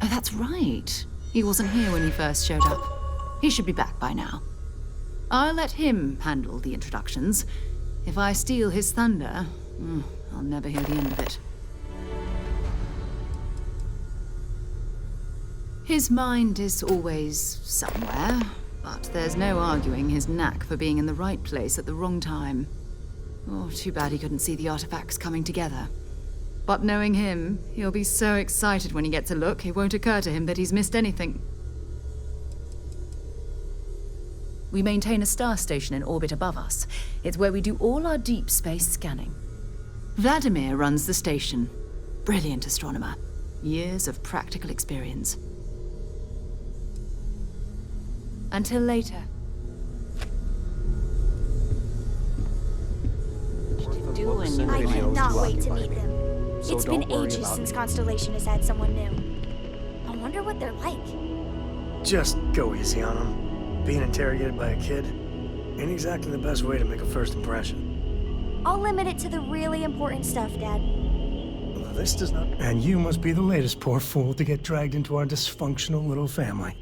that's right. He wasn't here when he first showed up. He should be back by now. I'll let him handle the introductions. If I steal his thunder, I'll never hear the end of it. His mind is always somewhere, but there's no arguing his knack for being in the right place at the wrong time. Oh, too bad he couldn't see the artifacts coming together. But knowing him, he'll be so excited when he gets a look, it won't occur to him that he's missed anything. We maintain a star station in orbit above us. It's where we do all our deep space scanning. Vladimir runs the station. Brilliant astronomer. Years of practical experience. Until later. I cannot wait to meet them. It's been ages since Constellation has had someone new. I wonder what they're like. Just go easy on them. Being interrogated by a kid ain't exactly the best way to make a first impression. I'll limit it to the really important stuff, Dad. Well, this does not... And you must be the latest poor fool to get dragged into our dysfunctional little family.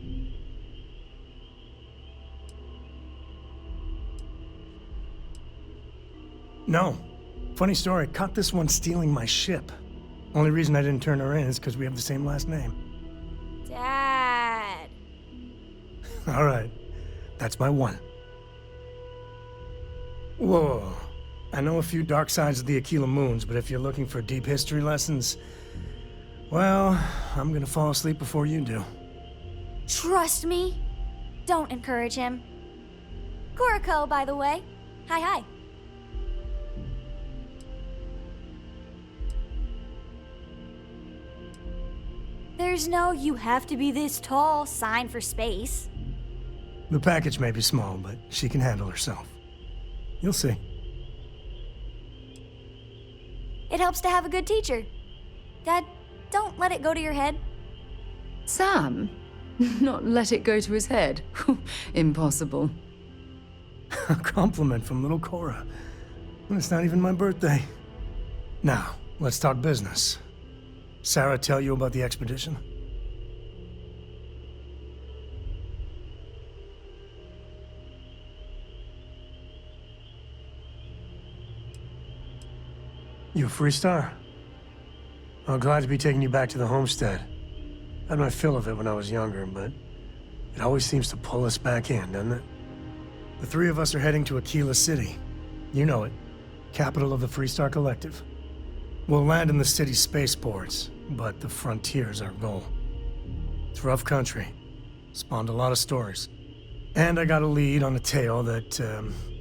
No. Funny story, caught this one stealing my ship. Only reason I didn't turn her in is because we have the same last name. Dad. All right. That's my one. Whoa. I know a few dark sides of the Aquila Moons, but if you're looking for deep history lessons, well, I'm gonna fall asleep before you do. Trust me. Don't encourage him. Kuriko, by the way. Hi. There's no "you have to be this tall" sign for space. The package may be small, but she can handle herself. You'll see. It helps to have a good teacher. Dad, don't let it go to your head. Sam? Not let it go to his head? Impossible. A compliment from little Cora. And it's not even my birthday. Now, let's talk business. Sarah tell you about the expedition? You a free star? I'm glad to be taking you back to the homestead. Had my fill of it when I was younger, but it always seems to pull us back in, doesn't it? The three of us are heading to Aquila City. You know it. Capital of the Freestar Collective. We'll land in the city's spaceports, but the frontier's our goal. It's rough country. Spawned a lot of stories. And I got a lead on a tale that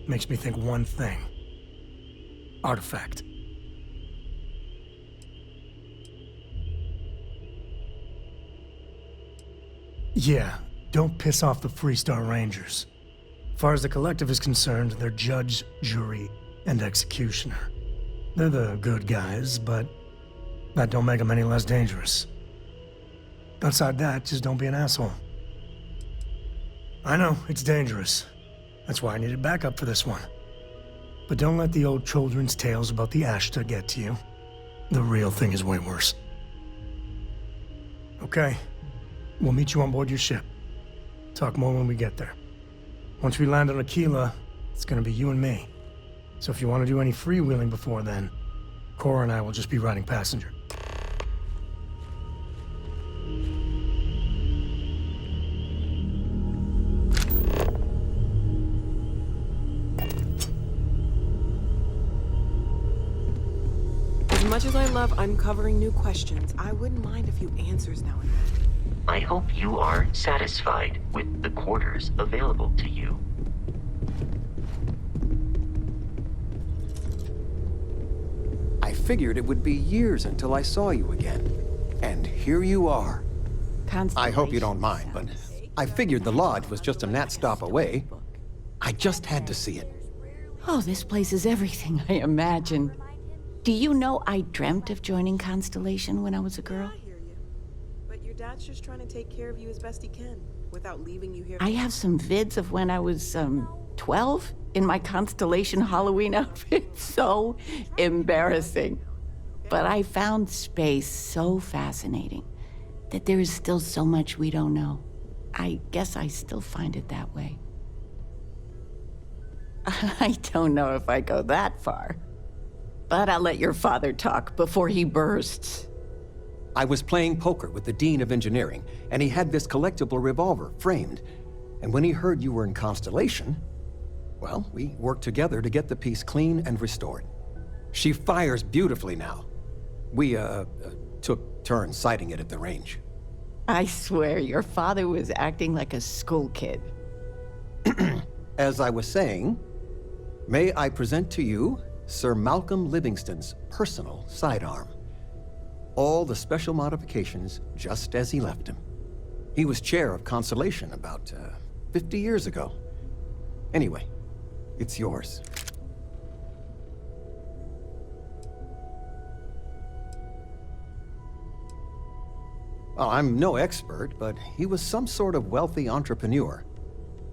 makes me think one thing. Artifact. Yeah, don't piss off the Freestar Rangers. As far as the Collective is concerned, they're judge, jury, and executioner. They're the good guys, but that don't make them any less dangerous. Outside that, just don't be an asshole. I know, it's dangerous. That's why I needed backup for this one. But don't let the old children's tales about the Ashta get to you. The real thing is way worse. Okay, we'll meet you on board your ship. Talk more when we get there. Once we land on Aquila, it's gonna be you and me. So if you want to do any freewheeling before then, Cora and I will just be riding passenger. As much as I love uncovering new questions, I wouldn't mind a few answers now and then. I hope you are satisfied with the quarters available to you. I figured it would be years until I saw you again. And here you are. I hope you don't mind, but I figured the lodge was just a gnat stop away. I just had to see it. Oh, this place is everything I imagined. Do you know I dreamt of joining Constellation when I was a girl? I hear you. But your dad's just trying to take care of you as best he can, without leaving you here. I have some vids of when I was, 12 in my Constellation Halloween outfit. So embarrassing. But I found space so fascinating. that there is still so much we don't know. I guess I still find it that way. I don't know if I go that far, but I'll let your father talk before he bursts. I was playing poker with the Dean of Engineering, and he had this collectible revolver framed. And when he heard you were in Constellation, well, we worked together to get the piece clean and restored. She fires beautifully now. We, took turns sighting it at the range. I swear your father was acting like a school kid. As I was saying, may I present to you Sir Malcolm Livingston's personal sidearm. All the special modifications just as he left him. He was chair of Constellation about 50 years ago. Anyway, it's yours. Well, I'm no expert, but he was some sort of wealthy entrepreneur.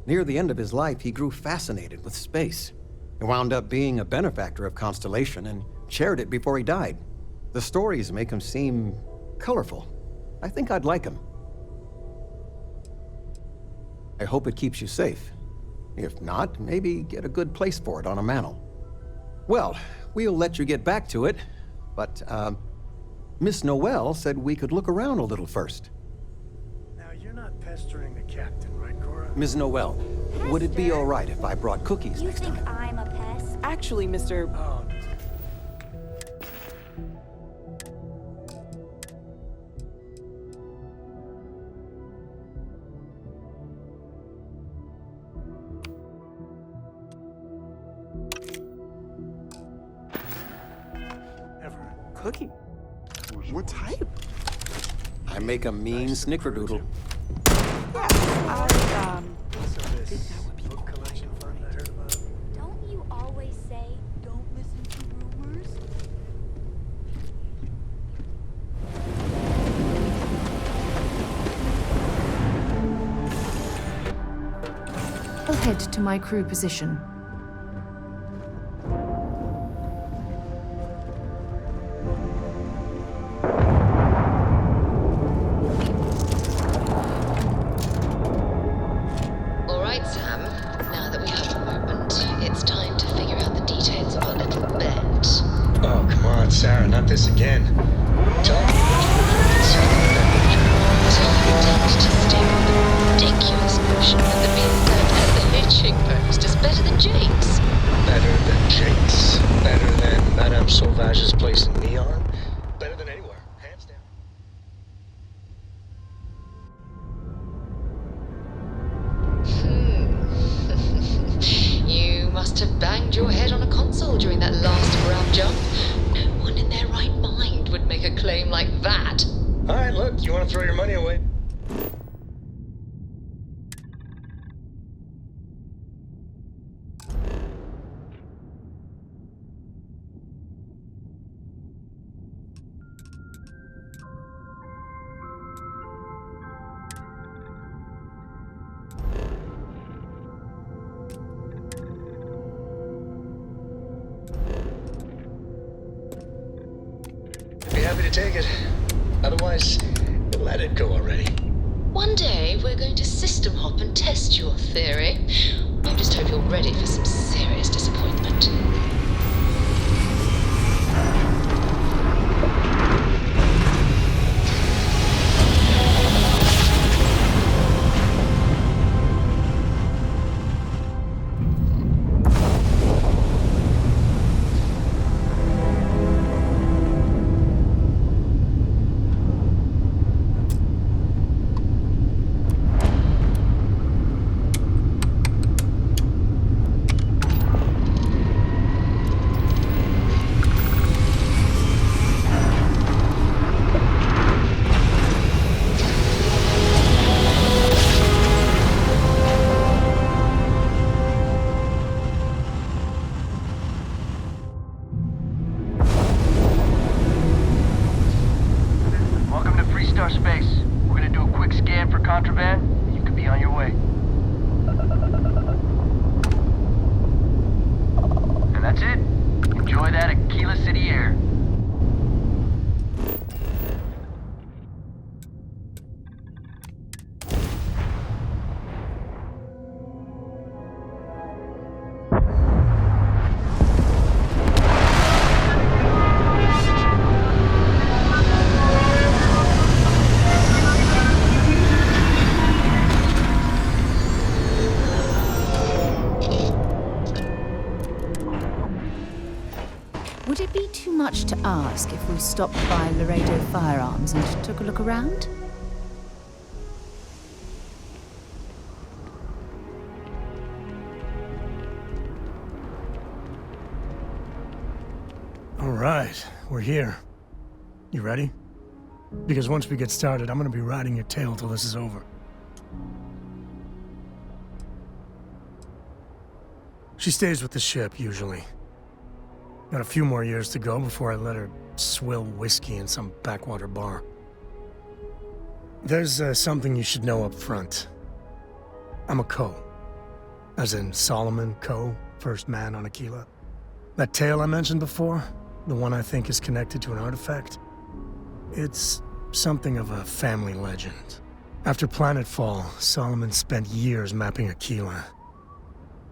Near the end of his life, he grew fascinated with space. He wound up being a benefactor of Constellation and chaired it before he died. The stories make him seem colorful. I think I'd like him. I hope it keeps you safe. If not, maybe get a good place for it on a mantle. Well, we'll let you get back to it, but, Miss Noel said we could look around a little first. Now, you're not pestering the captain, right, Cora? Ms. Noel, would it be all right if I brought cookies You next think time? I'm a pest? Actually, Mr. Oh, Cookie? What type? I make a mean snickerdoodle. I this book collection fund I heard about. Don't you always say, don't listen to rumors? I'll head to my crew position. All right, Sam. Now that we have a moment, it's time to figure out the details of our little bet. Oh, come on, Sarah, not this again. Tell me So you intend to stick with the ridiculous notion that the being served at the hitching post is better than Jake's? better than Jake's, better than Madame Sauvage's place in Neon, better than anywhere, hands down. You must have banged your head on a console during that last grab jump. No one in their right mind would make a claim like that. All right, look, you want to throw your money away? Be happy to take it. Otherwise, let it go already. One day, we're going to system hop and test your theory. I just hope you're ready for some serious disappointment. Welcome to Freestar Space. We're gonna do a quick scan for contraband, and you can be on your way. And that's it. Enjoy that Aquila City air. it be too much to ask if we stopped by Laredo Firearms and took a look around? All right, we're here. You ready? Because once we get started, I'm gonna be riding your tail till this is over. She stays with the ship, usually. Got a few more years to go before I let her swill whiskey in some backwater bar. There's something you should know up front. I'm a Co. As in Solomon Co., first man on Aquila. That tale I mentioned before, the one I think is connected to an artifact, it's something of a family legend. After Planetfall, Solomon spent years mapping Aquila,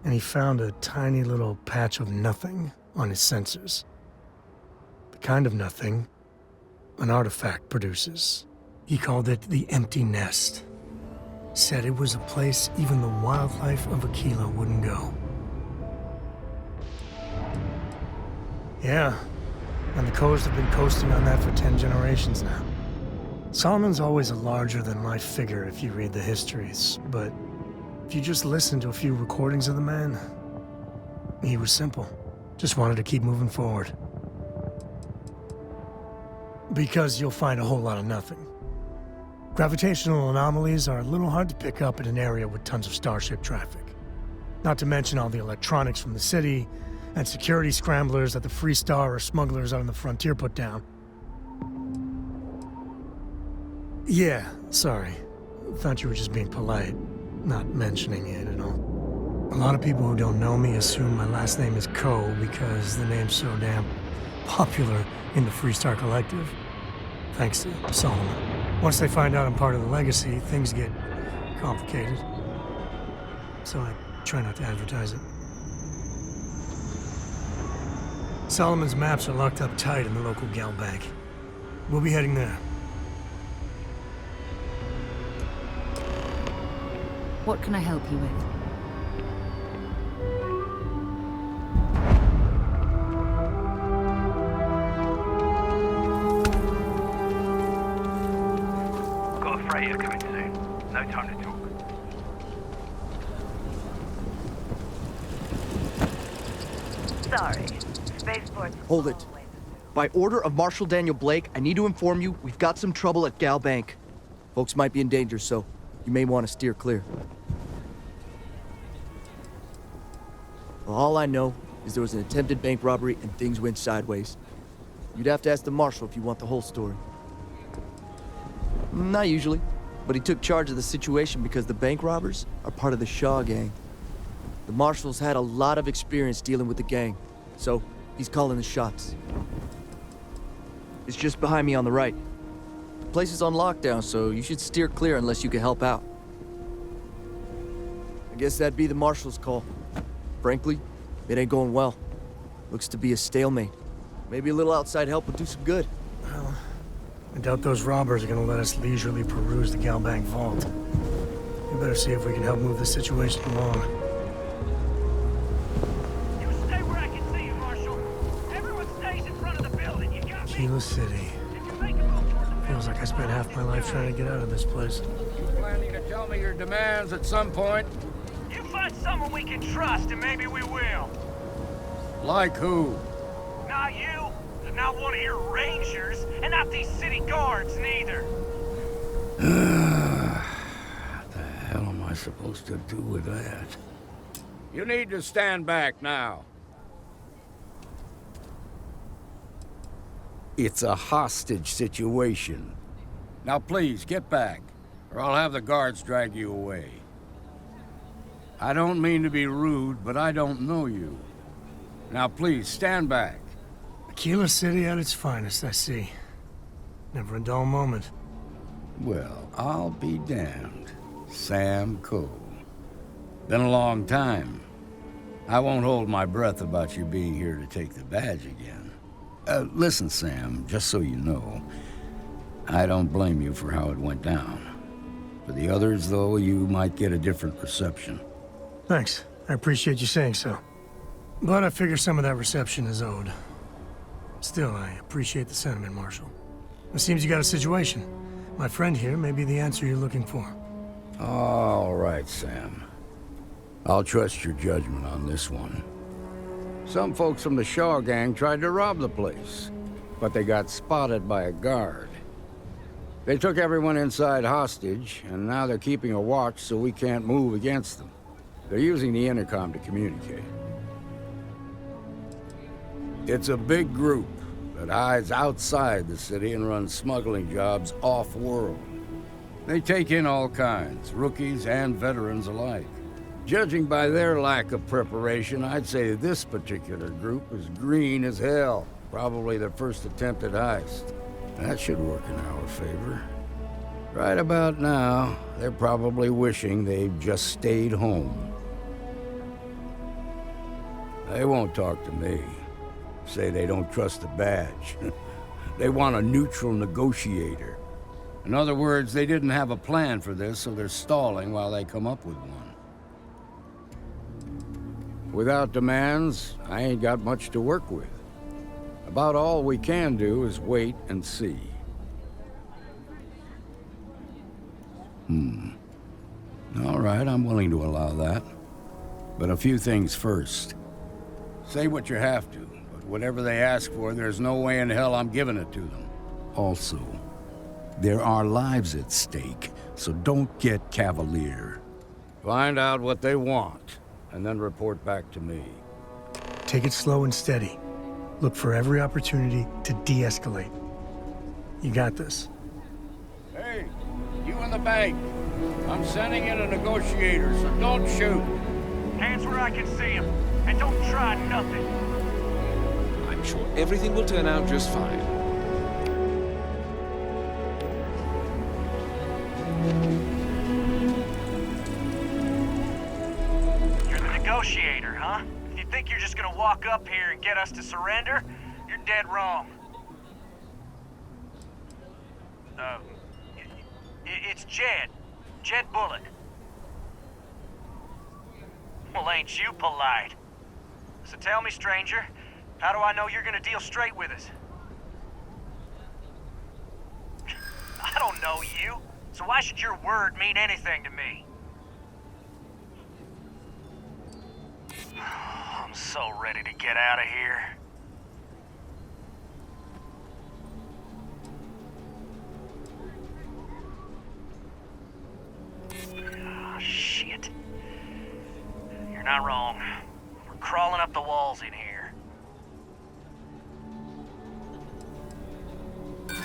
and he found a tiny little patch of nothing on his sensors. The kind of nothing an artifact produces. He called it the Empty Nest. Said it was a place even the wildlife of Aquila wouldn't go. Yeah, and the Coast have been coasting on that for 10 generations now. Solomon's always a larger-than-life figure if you read the histories, but if you just listen to a few recordings of the man, he was simple. Just wanted to keep moving forward. Because you'll find a whole lot of nothing. Gravitational anomalies are a little hard to pick up in an area with tons of starship traffic. Not to mention all the electronics from the city, and security scramblers that the Free Star or smugglers out on the frontier put down. Yeah, sorry. Thought you were just being polite, not mentioning it at all. A lot of people who don't know me assume my last name is Co because the name's so damn popular in the Free Star Collective. Thanks to Solomon. Once they find out I'm part of the legacy, things get complicated. So I try not to advertise it. Solomon's maps are locked up tight in the local gal bank. We'll be heading there. What can I help you with? Got a freighter coming soon. No time to talk. Sorry. Spaceport's Hold it. By order of Marshal Daniel Blake, I need to inform you we've got some trouble at Gal Bank. Folks might be in danger, so you may want to steer clear. Well, all I know is there was an attempted bank robbery and things went sideways. You'd have to ask the Marshal if you want the whole story. Not usually, but he took charge of the situation because the bank robbers are part of the Shaw gang. The Marshal's had a lot of experience dealing with the gang, so he's calling the shots. It's just behind me on the right. The place is on lockdown, so you should steer clear unless you can help out. I guess that'd be the Marshal's call. Frankly, it ain't going well. Looks to be a stalemate. Maybe a little outside help would do some good. Well, I doubt those robbers are gonna let us leisurely peruse the Gal Bank vault. We better see if we can help move the situation along. You stay where I can see you, Marshal. Everyone stays in front of the building. You got me? Aquila City. Feels like I spent half my life trying to get out of this place. You planning to tell me your demands at some point? You find someone we can trust, and maybe we will. Like who? Not you, not one of your rangers, and not these city guards, neither. What the hell am I supposed to do with that? You need to stand back now. It's a hostage situation. Now please, get back, or I'll have the guards drag you away. I don't mean to be rude, but I don't know you. Now please, stand back. Aquila City at its finest, I see. Never a dull moment. Well, I'll be damned. Sam Cole. Been a long time. I won't hold my breath about you being here to take the badge again. Listen, Sam, just so you know, I don't blame you for how it went down. For the others, though, you might get a different reception. Thanks. I appreciate you saying so. But I figure some of that reception is owed. Still, I appreciate the sentiment, Marshal. It seems you got a situation. My friend here may be the answer you're looking for. All right, Sam. I'll trust your judgment on this one. Some folks from the Shaw gang tried to rob the place, but they got spotted by a guard. They took everyone inside hostage, and now they're keeping a watch so we can't move against them. They're using the intercom to communicate. It's a big group that hides outside the city and runs smuggling jobs off-world. They take in all kinds, rookies and veterans alike. Judging by their lack of preparation, I'd say this particular group is green as hell. Probably their first attempt at heist. That should work in our favor. Right about now, they're probably wishing they'd just stayed home. They won't talk to me. Say they don't trust the badge. They want a neutral negotiator. In other words, they didn't have a plan for this, so they're stalling while they come up with one. Without demands, I ain't got much to work with. About all we can do is wait and see. All right, I'm willing to allow that. But a few things first. Say what you have to, but whatever they ask for, there's no way in hell I'm giving it to them. Also, there are lives at stake, so don't get cavalier. Find out what they want, and then report back to me. Take it slow and steady. Look for every opportunity to de-escalate. You got this. Hey, you in the bank. I'm sending in a negotiator, so don't shoot. Hands where I can see them, and don't try nothing. I'm sure everything will turn out just fine. You're the negotiator, huh? If you think you're just gonna walk up here and get us to surrender, you're dead wrong. It's Jed. Jed Bullock. Well, ain't you polite? So tell me, stranger, how do I know you're gonna deal straight with us? I don't know you, so why should your word mean anything to me? I'm so ready to get out of here. Oh, shit. You're not wrong. We're crawling up the walls in here.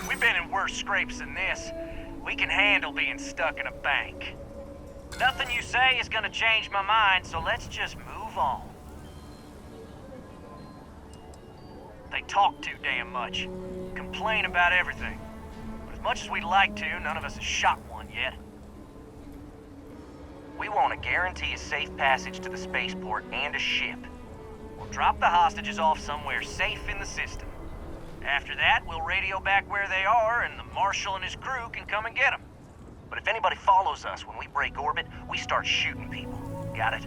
We've been in worse scrapes than this. We can handle being stuck in a bank. Nothing you say is gonna change my mind, so let's just move on. They talk too damn much. Complain about everything. But as much as we'd like to, none of us has shot one yet. We want to guarantee a safe passage to the spaceport and a ship. We'll drop the hostages off somewhere safe in the system. After that, we'll radio back where they are, and the Marshal and his crew can come and get them. But if anybody follows us when we break orbit, we start shooting people. Got it?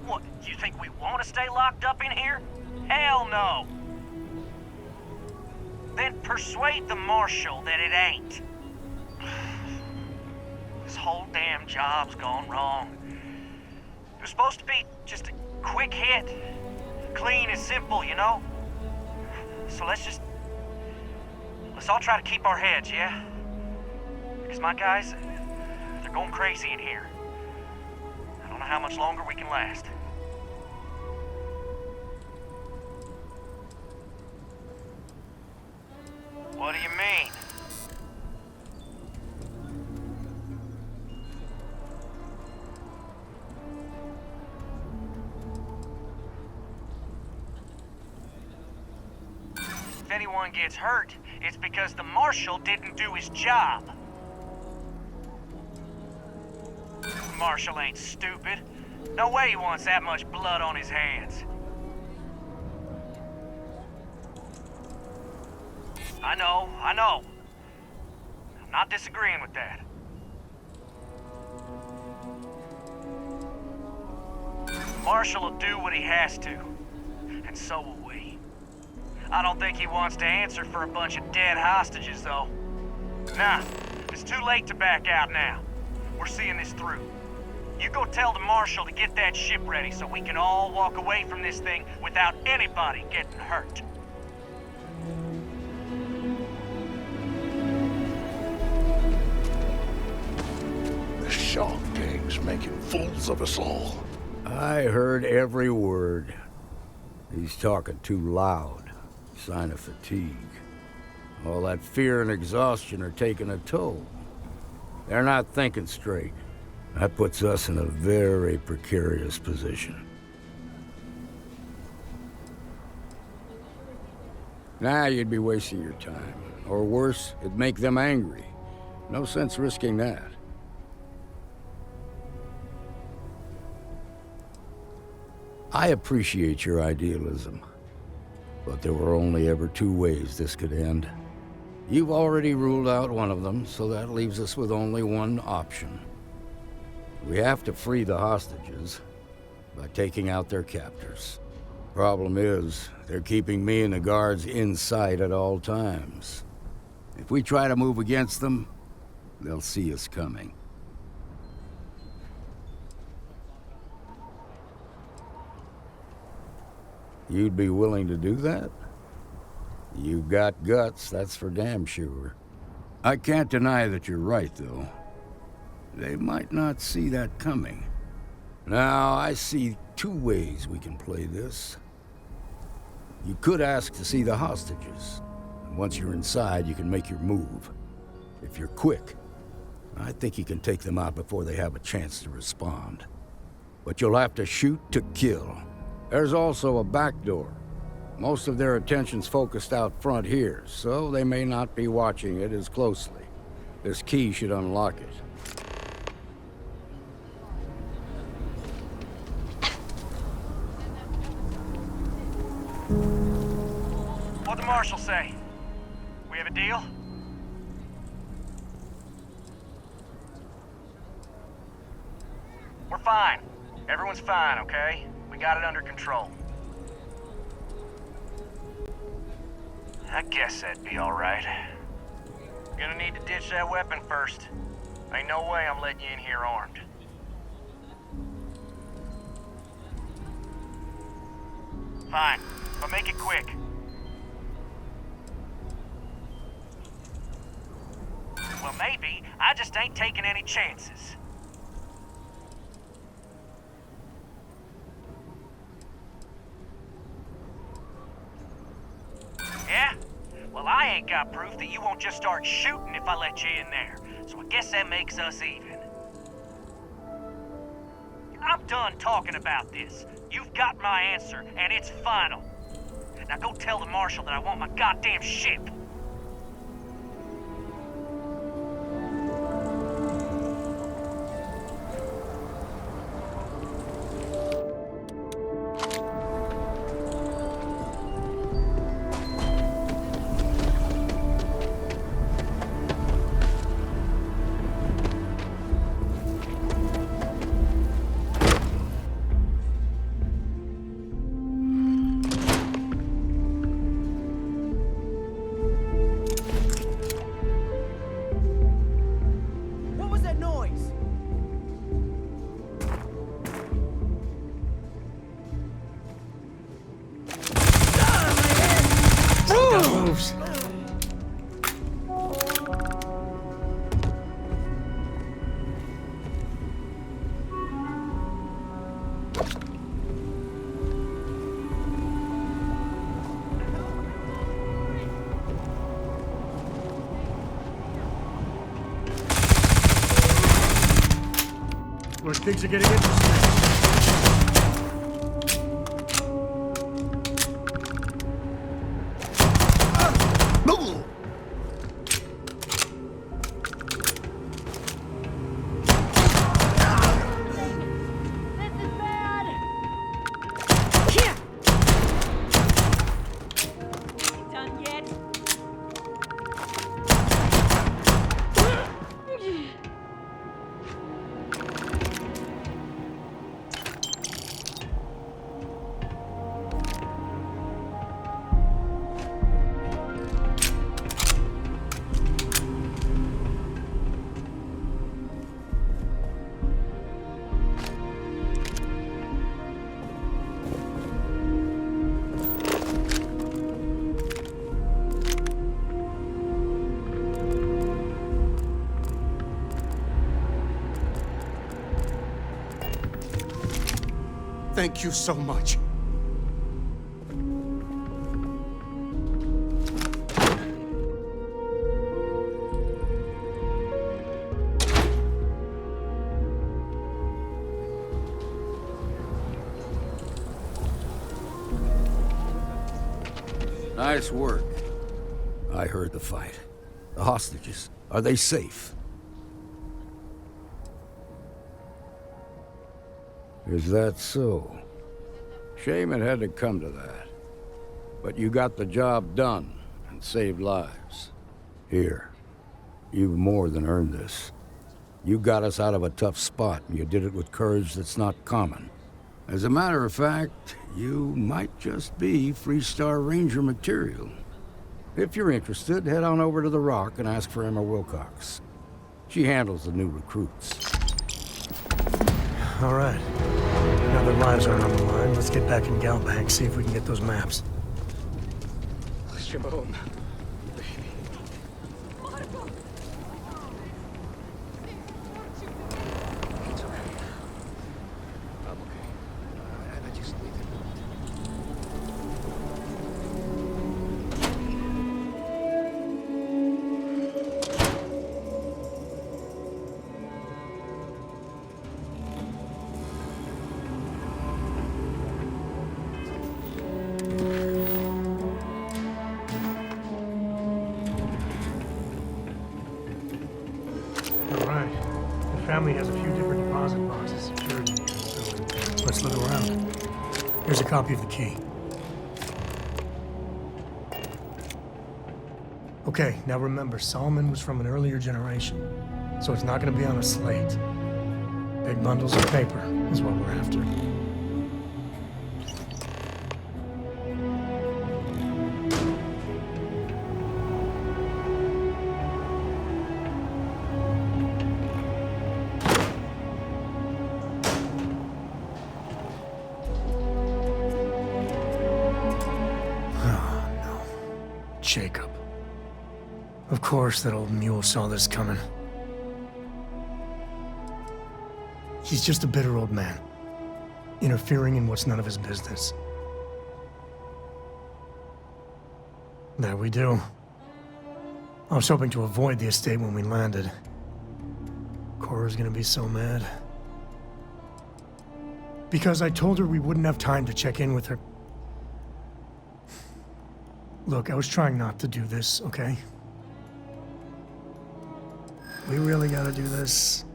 What, you think we want to stay locked up in here? Hell no! Then persuade the Marshal that it ain't. This whole damn job's gone wrong. It was supposed to be just a quick hit. Clean and simple, you know? So let's all try to keep our heads, yeah? Because my guys, they're going crazy in here. I don't know how much longer we can last. What do you mean? If anyone gets hurt, it's because the Marshal didn't do his job. The Marshal ain't stupid. No way he wants that much blood on his hands. I know. I'm not disagreeing with that. Marshal will do what he has to. and so will we. I don't think he wants to answer for a bunch of dead hostages, though. Nah, it's too late to back out now. We're seeing this through. You go tell the Marshal to get that ship ready so we can all walk away from this thing without anybody getting hurt. The Shark Gang's making fools of us all. I heard every word. He's talking too loud. Sign of fatigue. All that fear and exhaustion are taking a toll. They're not thinking straight. That puts us in a very precarious position. Nah, you'd be wasting your time. Or worse, it'd make them angry. No sense risking that. I appreciate your idealism, but there were only ever two ways this could end. You've already ruled out one of them, so that leaves us with only one option. We have to free the hostages by taking out their captors. Problem is, they're keeping me and the guards in sight at all times. If we try to move against them, they'll see us coming. You'd be willing to do that? You've got guts, that's for damn sure. I can't deny that you're right, though. They might not see that coming. Now, I see two ways we can play this. You could ask to see the hostages. And once you're inside, you can make your move. If you're quick, I think you can take them out before they have a chance to respond. But you'll have to shoot to kill. There's also a back door. Most of their attention's focused out front here, so they may not be watching it as closely. This key should unlock it. What'd the Marshal say? We have a deal? We're fine. Everyone's fine, okay? We got it under control. I guess that'd be alright. Gonna need to ditch that weapon first. Ain't no way I'm letting you in here armed. Fine, but make it quick. Well, maybe. I just ain't taking any chances. Yeah? Well, I ain't got proof that you won't just start shooting if I let you in there. So I guess that makes us even. I'm done talking about this. You've got my answer, and it's final. Now go tell the Marshal that I want my goddamn ship. Where things are getting interesting. Thank you so much. Nice work. I heard the fight. The hostages, are they safe? Is that so? Shame it had to come to that. But you got the job done and saved lives. Here, you've more than earned this. You got us out of a tough spot, and you did it with courage that's not common. As a matter of fact, you might just be Freestar Ranger material. If you're interested, head on over to the Rock and ask for Emma Wilcox. She handles the new recruits. All right. Now their lives aren't on the line, let's get back in Galbank, see if we can get those maps. Shimon. Family has a few different deposit boxes secured in here, so let's look around. Here's a copy of the key. Okay, now remember, Solomon was from an earlier generation, so it's not going to be on a slate. Big bundles of paper is what we're after. Jacob. Of course that old mule saw this coming. He's just a bitter old man, interfering in what's none of his business. That we do. I was hoping to avoid the estate when we landed. Cora's gonna be so mad. Because I told her we wouldn't have time to check in with her. Look, I was trying not to do this, okay? We really gotta do this.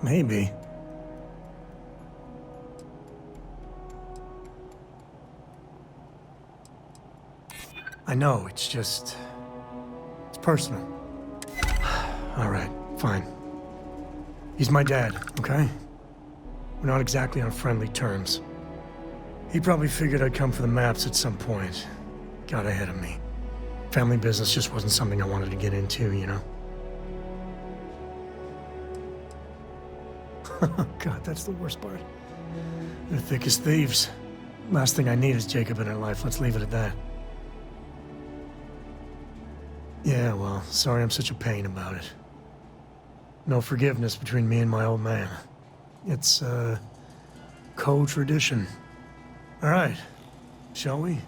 Maybe. I know, it's just... it's personal. All right, fine. He's my dad, okay? We're not exactly on friendly terms. He probably figured I'd come for the maps at some point. Got ahead of me. Family business just wasn't something I wanted to get into, you know? God, that's the worst part. They're thick as thieves. Last thing I need is Jacob in her life. Let's leave it at that. Yeah, well, sorry I'm such a pain about it. No forgiveness between me and my old man. It's, co-tradition. All right, shall we?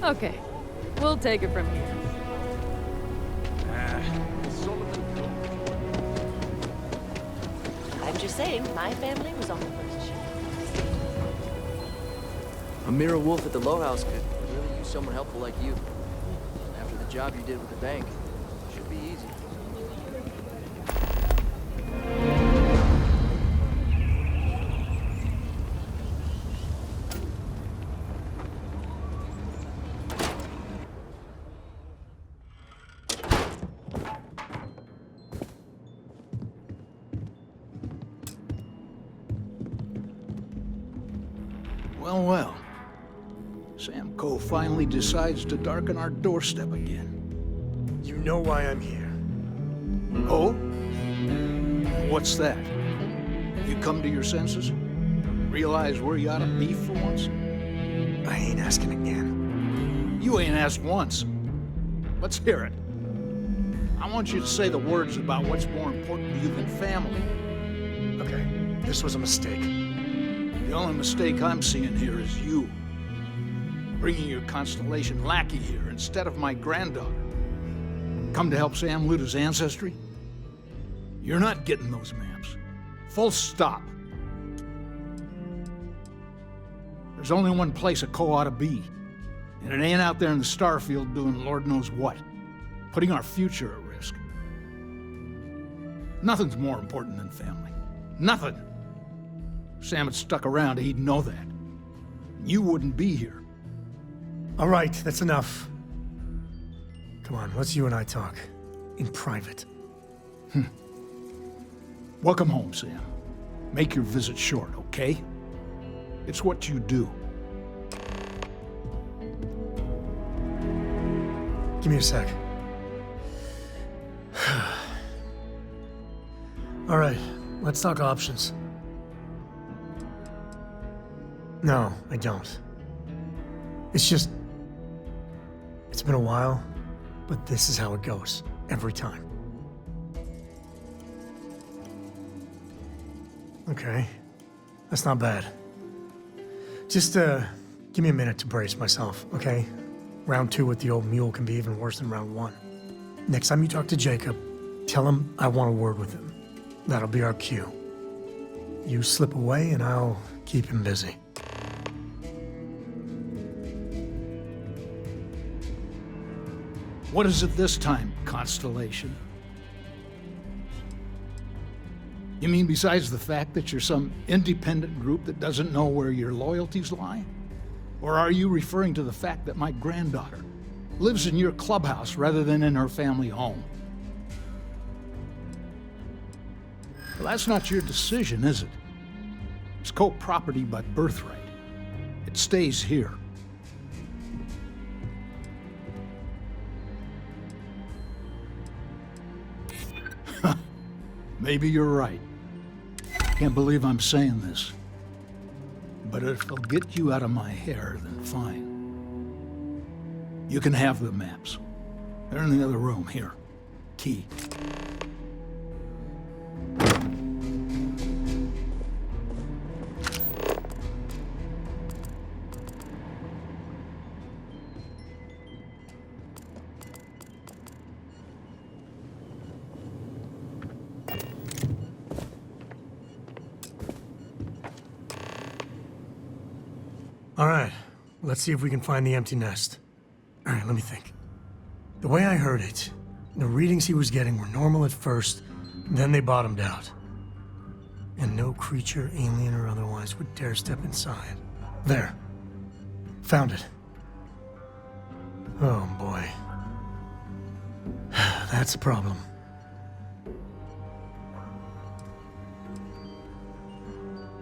Okay, we'll take it from here. I'm just saying, my family was on the first ship. Amira Wolf at the Low House could really use someone helpful like you. After the job you did with the bank, should be easy. Well, well. Cole finally decides to darken our doorstep again. You know why I'm here. Oh? What's that? You come to your senses? Realize where you ought to be for once? I ain't asking again. You ain't asked once. Let's hear it. I want you to say the words about what's more important to you than family. Okay, this was a mistake. The only mistake I'm seeing here is you. Bringing your Constellation lackey here instead of my granddaughter. Come to help Sam loot his ancestry? You're not getting those maps. Full stop. There's only one place a Co ought to be. And it ain't out there in the Starfield doing Lord knows what. Putting our future at risk. Nothing's more important than family. Nothing. If Sam had stuck around, he'd know that. You wouldn't be here. All right, that's enough. Come on, let's you and I talk. In private. Welcome home, Sam. Make your visit short, okay? It's what you do. Give me a sec. All right, let's talk options. No, I don't. It's just... It's been a while, but this is how it goes. Every time. Okay. That's not bad. Just, give me a minute to brace myself, okay? Round 2 with the old mule can be even worse than round 1. Next time you talk to Jacob, tell him I want a word with him. That'll be our cue. You slip away and I'll keep him busy. What is it this time, Constellation? You mean besides the fact that you're some independent group that doesn't know where your loyalties lie? Or are you referring to the fact that my granddaughter lives in your clubhouse rather than in her family home? Well, that's not your decision, is it? It's co-property by birthright. It stays here. Maybe you're right. Can't believe I'm saying this. But if it'll get you out of my hair, then fine. You can have the maps. They're in the other room, here. Key. All right, let's see if we can find the empty nest. All right, let me think. The way I heard it, the readings he was getting were normal at first, then they bottomed out. And no creature, alien or otherwise, would dare step inside. There. Found it. Oh, boy. That's a problem.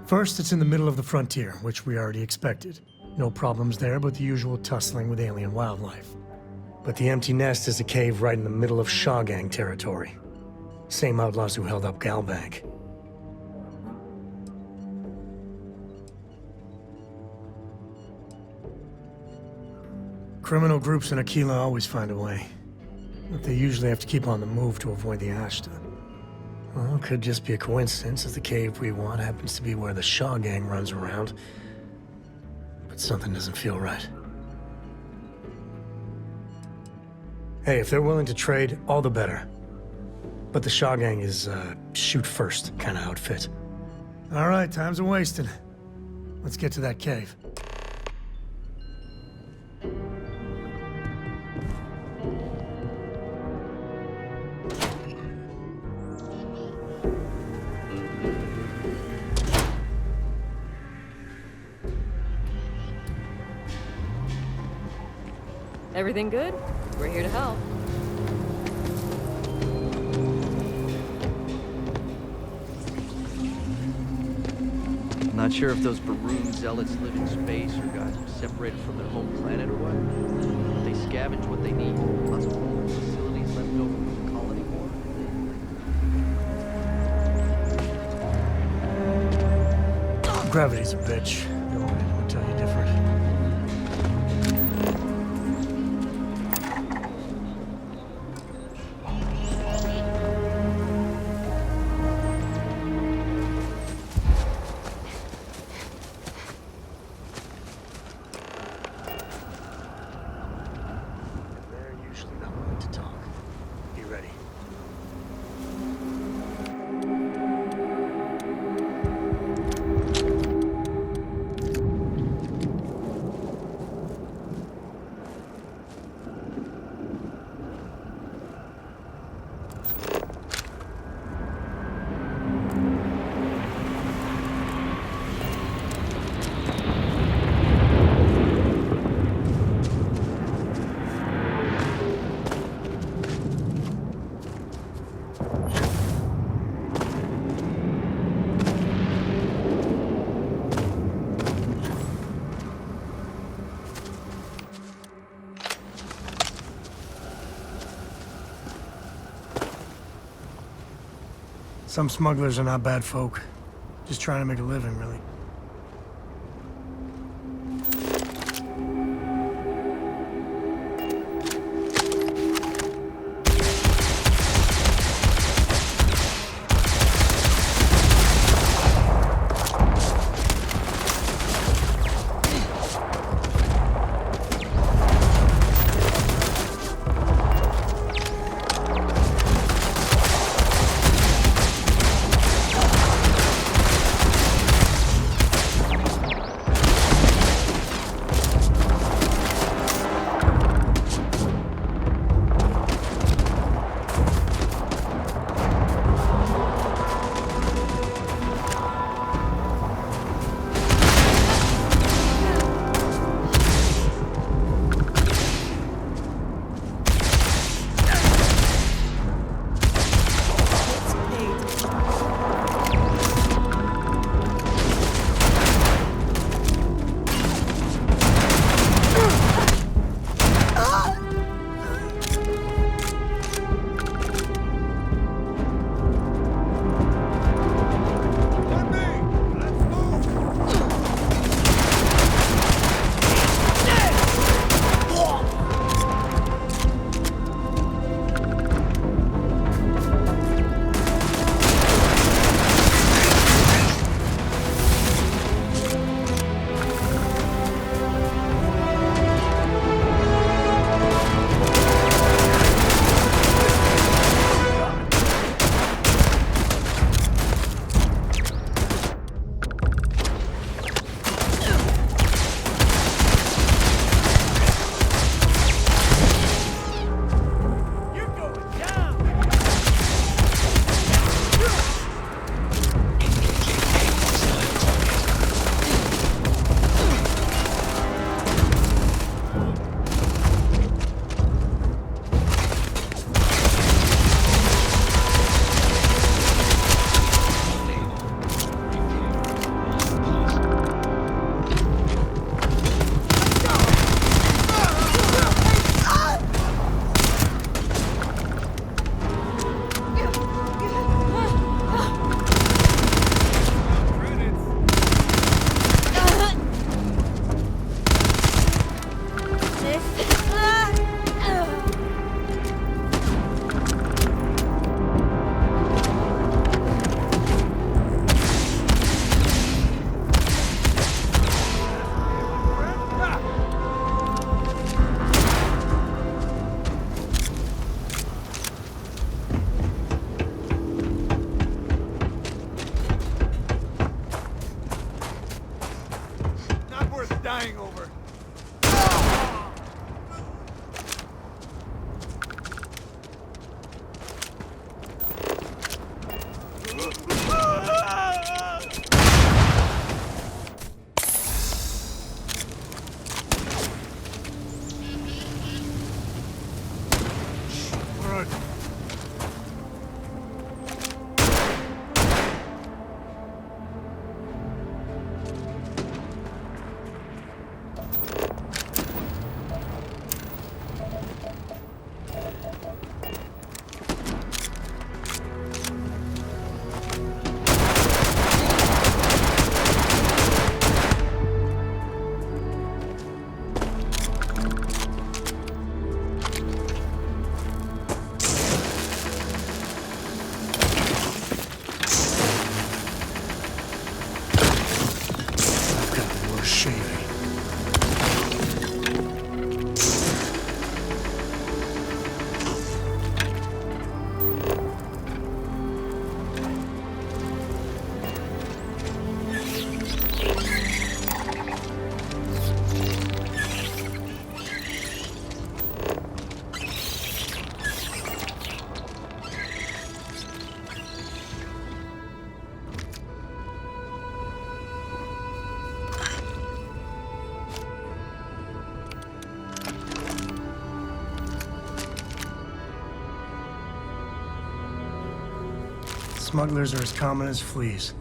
First, it's in the middle of the frontier, which we already expected. No problems there, but the usual tussling with alien wildlife. But the empty nest is a cave right in the middle of Shaw Gang territory. Same outlaws who held up Galbank. Criminal groups in Aquila always find a way. But they usually have to keep on the move to avoid the Ashton. Well, it could just be a coincidence, as the cave we want happens to be where the Shaw Gang runs around. But something doesn't feel right. Hey, if they're willing to trade, all the better. But the Shaw Gang is, shoot first kind of outfit. All right, time's a-wasting. Let's get to that cave. Everything good? We're here to help. Not sure if those Baroon zealots live in space or got separated from their home planet or what. But they scavenge what they need. Lots of old facilities left over from the colony war. Gravity's a bitch. The old man would tell you different. Some smugglers are not bad folk. Just trying to make a living, really. Smugglers are as common as fleas.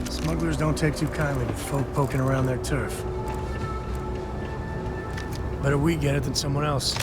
Smugglers don't take too kindly to folk poking around their turf. Better we get it than someone else.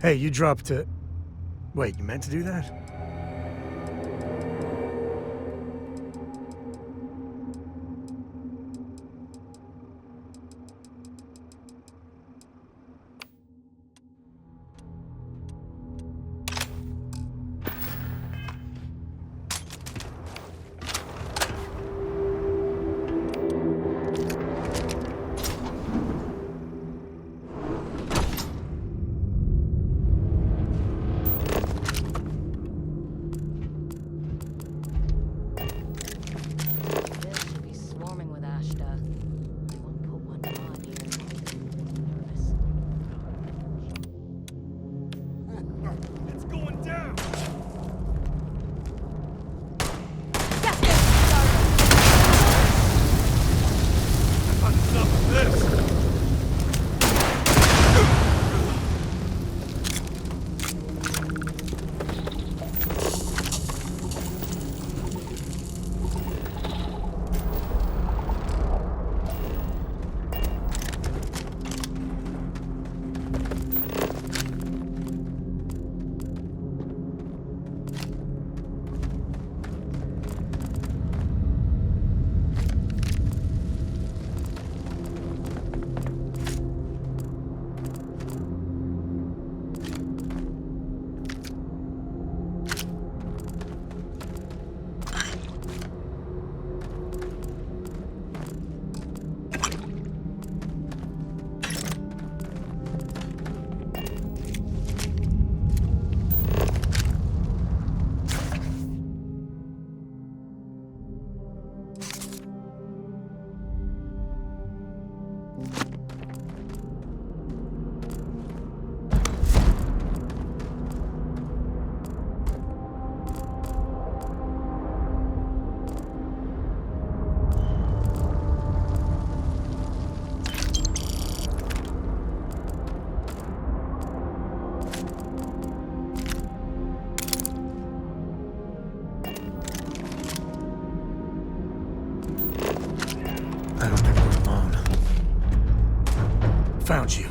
Hey, you dropped a... Wait, you meant to do that? Found you.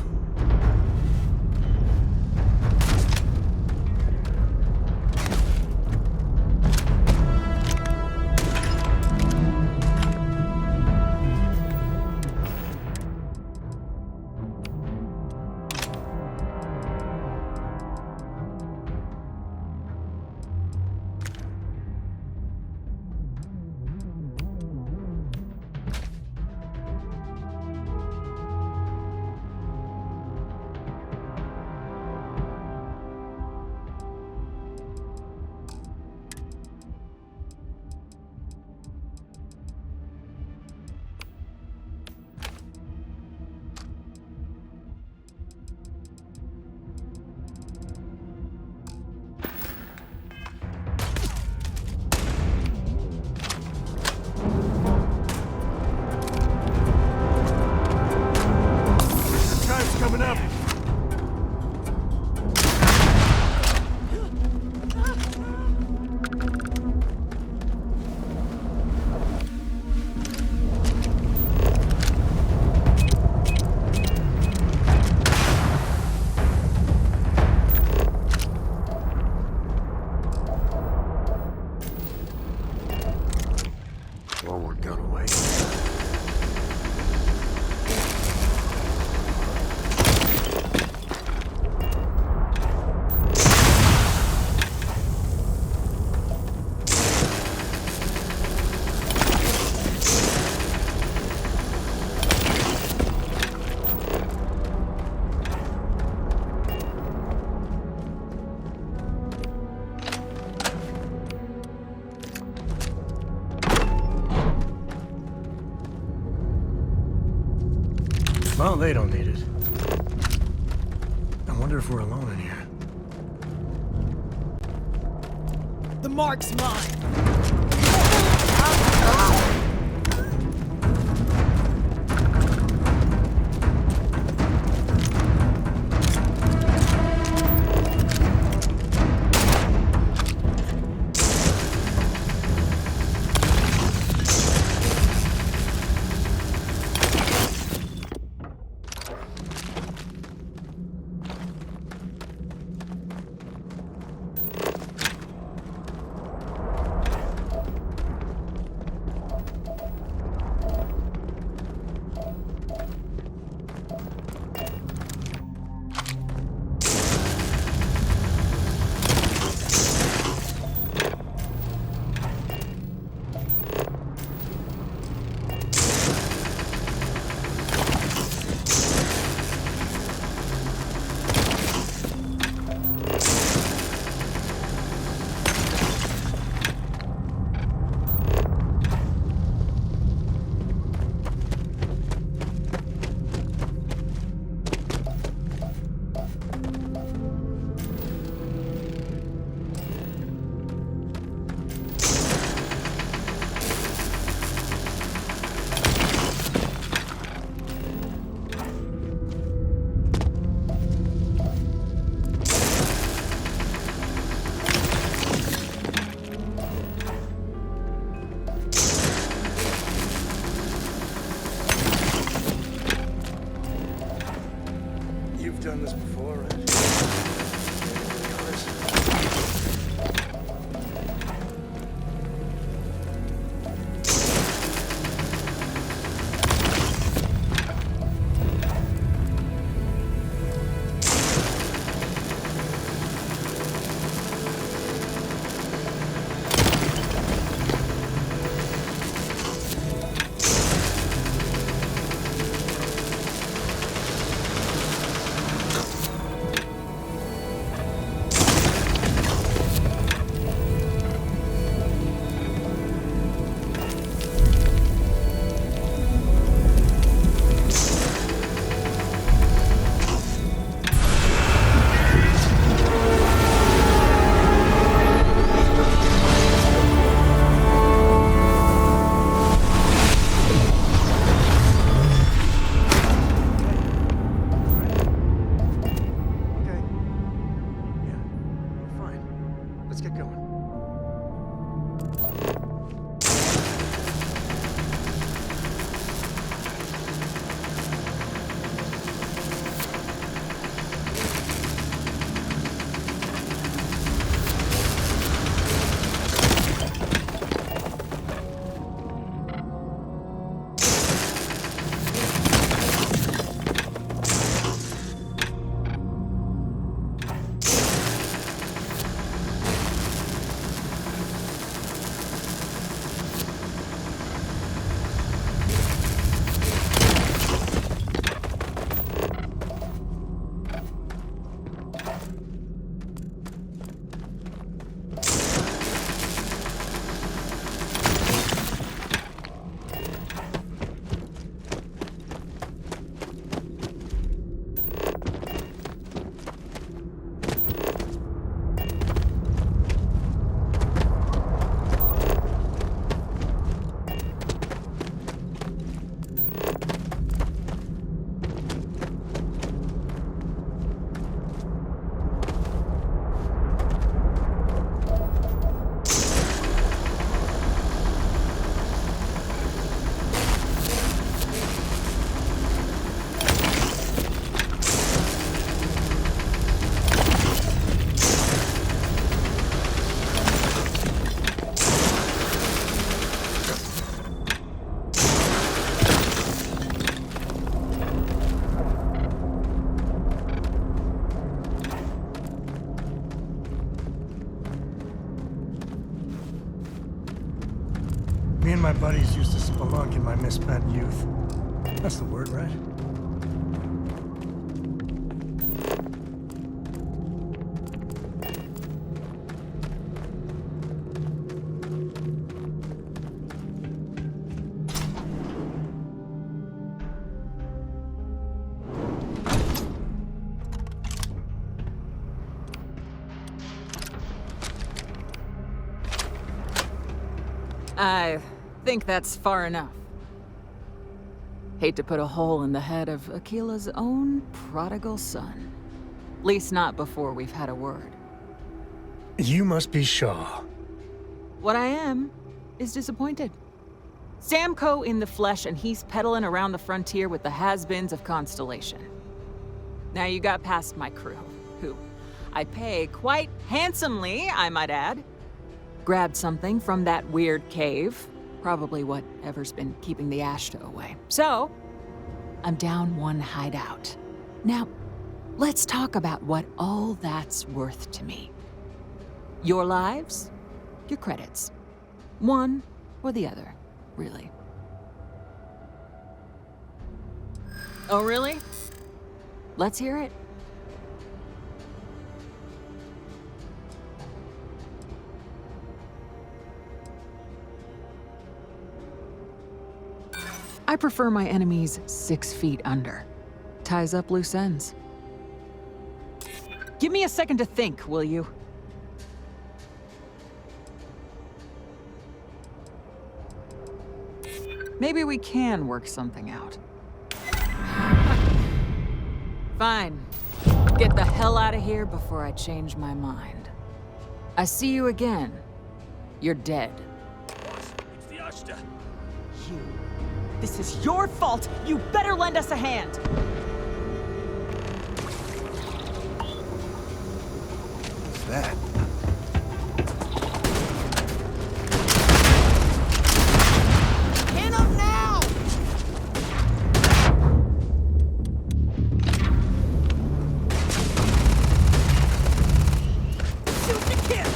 Well, they don't need it. I wonder if we're alone in here. The mark's mine! Done this before, right? my buddies used to spelunk in my misspent youth. That's the word, right? I think that's far enough. Hate to put a hole in the head of Akila's own prodigal son. Least not before we've had a word. You must be Shaw. What I am is disappointed. Samco in the flesh, and he's peddling around the frontier with the has-beens of Constellation. Now you got past my crew, who I pay quite handsomely, I might add. Grabbed something from that weird cave. Probably whatever's been keeping the Ashta away. So, I'm down one hideout. Now, let's talk about what all that's worth to me. Your lives, your credits. One or the other, really. Oh, really? Let's hear it. I prefer my enemies 6 feet under. Ties up loose ends. Give me a second to think, will you? Maybe we can work something out. Fine. Get the hell out of here before I change my mind. I see you again. You're dead. It's the Ashta. You. This is your fault! You better lend us a hand! What's that? Hit him now! Shoot the kid!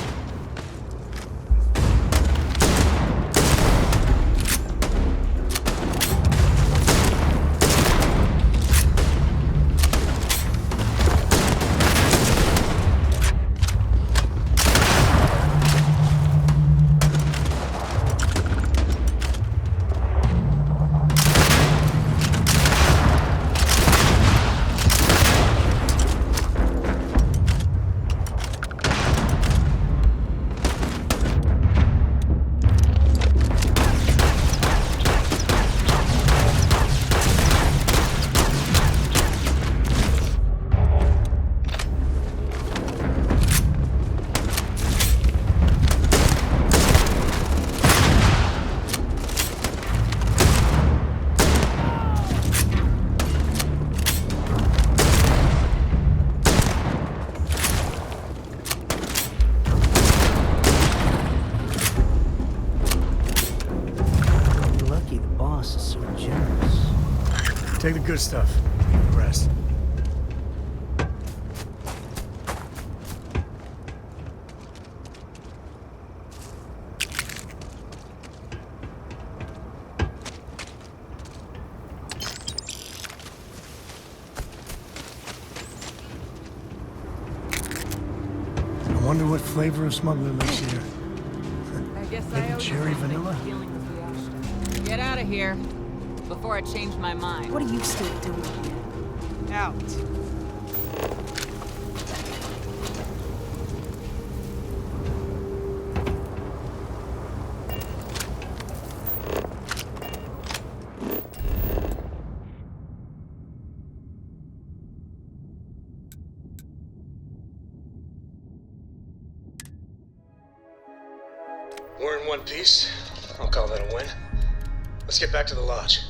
Take the good stuff. Leave the rest. I wonder what flavor of smuggler lives here. I guess Maybe cherry vanilla? Get out of here before I change my mind. What are you still doing here? Out. We're in one piece. I'll call that a win. Let's get back to the lodge.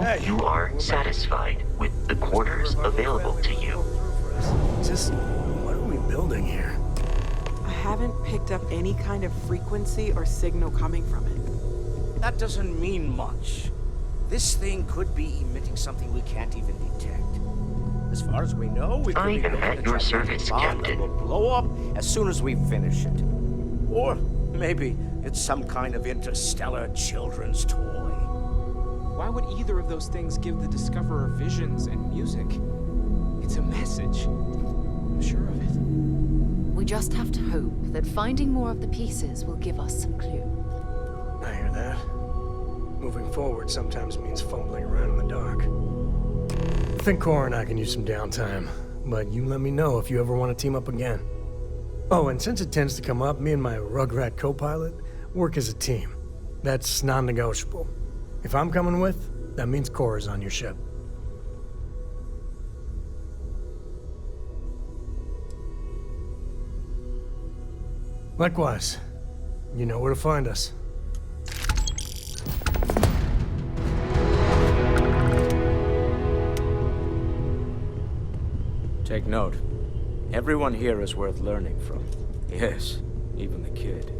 hope you are satisfied with the quarters available to you. Just, what are we building here? I haven't picked up any kind of frequency or signal coming from it. That doesn't mean much. This thing could be emitting something we can't even detect. As far as we know, we could be I am building at a your gigantic service, bomb Captain. that will blow up as soon as we finish it. Or maybe it's some kind of interstellar children's toy. Why would either of those things give the discoverer visions and music? It's a message. I'm sure of it. We just have to hope that finding more of the pieces will give us some clue. I hear that. Moving forward sometimes means fumbling around in the dark. I think Cora and I can use some downtime, but you let me know if you ever want to team up again. Oh, and since it tends to come up, me and my Rugrat co-pilot work as a team. That's non-negotiable. If I'm coming with, that means Cora's on your ship. Likewise, you know where to find us. Take note. Everyone here is worth learning from. Yes, even the kid.